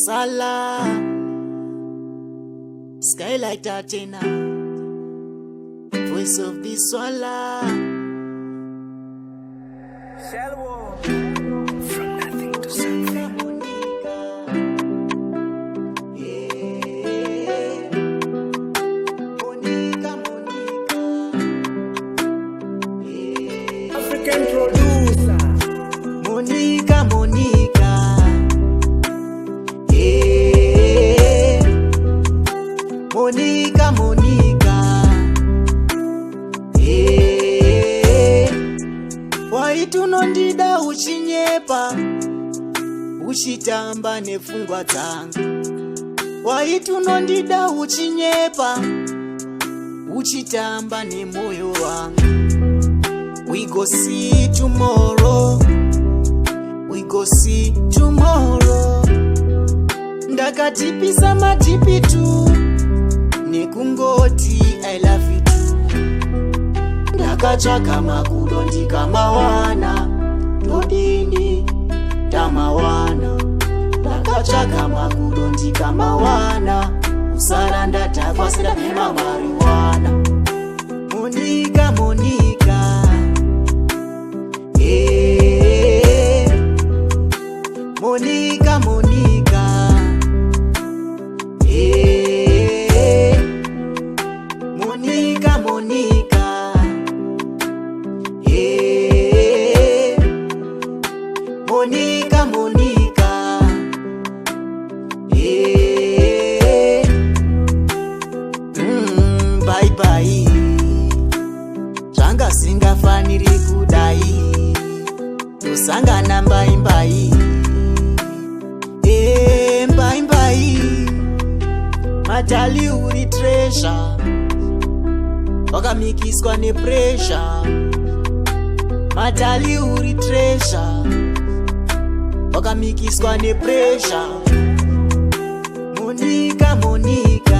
Sala Skylight Atena, voice of the Swala. From nothing to something. African producer. Monica. Monica. Waitunondida uchinyepa, uchitamba nefungwa dzangu. Waitunondida uchinyepa, uchitamba nemoyo wangu. We go see tomorrow. We go see tomorrow. Ndakatipisa matipi tu, nekungoti I love you too. Ndakatsvaka makudo ndikamawana, ndodini ndamawana. Ndakatsvaka makudo ndikamawana, usara ndatakwa sera pema mariwana. Monica. Monica. Bye bye. Zvanga singafaniri kudai, tosangana mbai. Mbai. Matali uri treasure, wakamikiswa nepressure. Matali uri treasure, wakamikiswa nepressure. Monica. Monica.